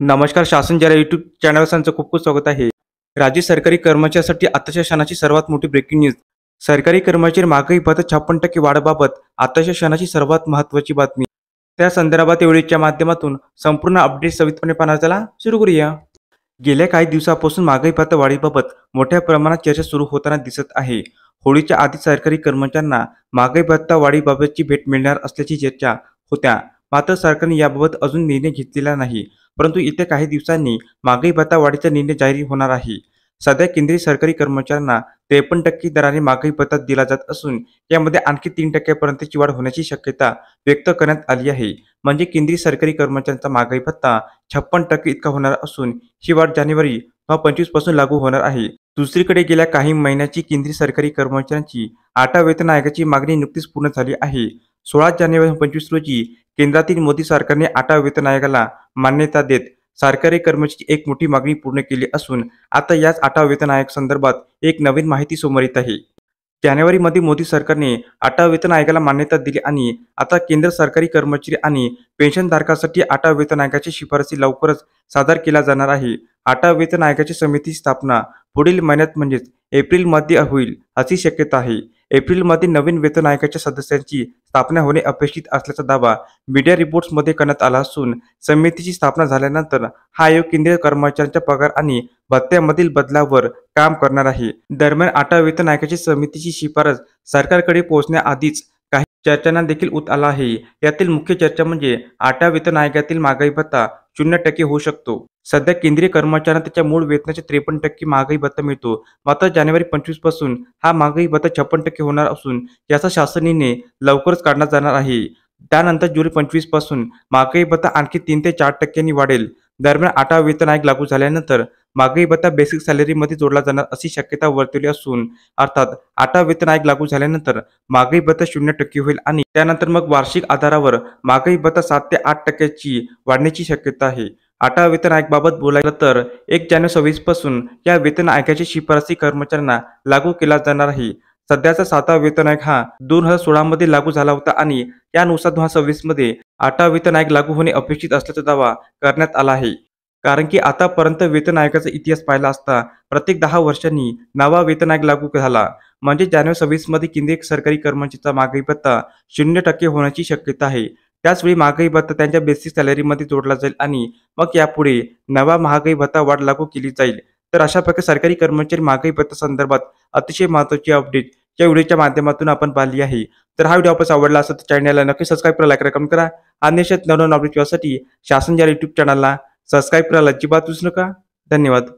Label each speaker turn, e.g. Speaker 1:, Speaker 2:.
Speaker 1: नमस्कार. शासन जरा यूट्यूब चॅनलवर त्यांचं खूप खूप स्वागत आहे. राज्य सरकारी कर्मचाऱ्यांसाठी आताच्या क्षणाची सर्वात मोठी ब्रेकिंग न्यूज. सरकारी कर्मचारी महागाई भत्ता 56% वाढीबाबत आताच्या क्षणाची सर्वात महत्त्वाची बातमी. त्या संदर्भात एवढीच्या माध्यमातून संपूर्ण अपडेट सविस्तरपणे पाहण्याला सुरू करूया. गेल्या काही दिवसांपासून महागाई भत्ता वाढीबाबत मोठ्या प्रमाणात चर्चा सुरू होताना दिसत आहे. होळीच्या आधी सरकारी कर्मचाऱ्यांना महागाई भत्ता वाढीबाबतची भेट मिळणार असल्याची चर्चा होत्या. मात्र सरकारने याबाबत अजून निर्णय घेतलेला नाही. परंतु येत्या काही दिवसांनी महागाई भत्ता वाढीचा निर्णय जाहीर होणार आहे. सध्या केंद्रीय सरकारी कर्मचाऱ्यांना 53% दराने महागाई भत्ता दिला जात असून यामध्ये आणखी 3% पर्यंतची वाढ होण्याची शक्यता व्यक्त करण्यात आली आहे. म्हणजे केंद्रीय सरकारी कर्मचाऱ्यांचा महागाई भत्ता 56% इतका होणार असून ही वाढ जानेवारी 2025 पासून लागू होणार आहे. दुसरीकडे गेल्या काही महिन्याची केंद्रीय सरकारी कर्मचाऱ्यांची 8व्या वेतन आयोगाची मागणी नुकतीच पूर्ण झाली आहे. 16 जानेवारी 2025 रोजी केंद्रातील मोदी सरकारने 8व्या वेतन आयोगाला मान्यता देत सरकारी कर्मचाऱ्यांची एक मोठी मागणी पूर्ण केली असून आता याच 8व्या वेतन आयोग संदर्भात एक नवीन माहिती समोर येत आहे. जानेवारीमध्ये मोदी सरकारने 8व्या वेतन आयोगाला मान्यता दिली आणि आता केंद्र सरकारी कर्मचारी आणि पेन्शनधारकांसाठी 8व्या वेतन आयोगाची शिफारसी लवकरच सादर केल्या जाणार आहे. 8व्या वेतन आयोगाची समितीची स्थापना पुढील महिन्यात म्हणजेच एप्रिलमध्ये होईल अशी शक्यता आहे. एप्रिलमध्ये नवीन वेतन आयोगाच्या सदस्यांची स्थापना होणे अपेक्षित असल्याचा दावा मीडिया रिपोर्ट्समध्ये करण्यात आला असून समितीची स्थापना झाल्यानंतर हा आयोग केंद्रीय कर्मचाऱ्यांच्या पगार आणि भत्त्यामधील बदलावर काम करणार आहे. दरम्यान 8व्या वेतन आयोगाची समितीची शिफारस सरकारकडे पोहोचण्याआधीच काही चर्चांना देखील ऊत आला आहे. यातील मुख्य चर्चा म्हणजे 8व्या वेतन आयोगातील महागाई भत्ता 0% होऊ शकतो. सध्या केंद्रीय कर्मचाऱ्यांना त्याच्या मूळ वेतनाचे 53% महागाई भत्ता मिळतो. मात्र जानेवारी 25 पासून हा महागाई भत्ता 56% होणार असून याचा शासन निर्णय लवकरच काढण्यात जाणार आहे. त्यानंतर जुलै 25 पासून महागाई भत्ता आणखी 3 ते 4% वाढेल. दरम्यान 8वा वेतन आयोग लागू झाल्यानंतर महागाई भत्ता बेसिक सॅलरीमध्ये जोडला जाणार अशी शक्यता वर्तवली असून अर्थात 8वा वेतन आयोग लागू झाल्यानंतर महागाई भत्ता 0% होईल आणि त्यानंतर मग वार्षिक आधारावर महागाई भत्ता 7 ते 8% वाढण्याची शक्यता आहे. 8वा वेतन आयोगाबाबत बोलायला तर 1 जानेवारी 26 पासून या वेतन आयोगाची शिफारसी कर्मचाऱ्यांना लागू केला जाणार आहे. सध्याचा 7वा वेतन आयोग हा 2016 मध्ये लागू झाला होता आणि यानुसार 2026 मध्ये 8वा वेतन आयोग लागू होणे अपेक्षित असल्याचा दावा करण्यात आला आहे. कारण की आतापर्यंत वेतन आयोगाचा इतिहास पाहिला असता प्रत्येक 10 वर्षांनी नवा वेतन आयोग लागू झाला. म्हणजे जानेवारी 26 मध्ये केंद्रीय सरकारी कर्मचाऱ्यांचा महागाई भत्ता 0% होण्याची शक्यता आहे. त्याचवेळी महागाई भत्ता त्यांच्या बेसिक सॅलरीमध्ये जोडला जाईल आणि मग यापुढे नवा महागाई भत्ता वाढ लागू केली जाईल. तर अशा प्रकारे सरकारी कर्मचारी महागाई भत्ता संदर्भात अतिशय महत्त्वाची अपडेट या व्हिडिओच्या माध्यमातून आपण पाहिली आहे. तर हा व्हिडिओ आपल्याला आवडला असेल तर चॅनलला नक्की सबस्क्राईब करा, लाईक करा, कमेंट करा. आणि अशाच नवनवीन अपडेट पाहण्यासाठी शासन या यूट्यूब चॅनलला सबस्क्राईब करायला अजिबात विसरू नका. धन्यवाद.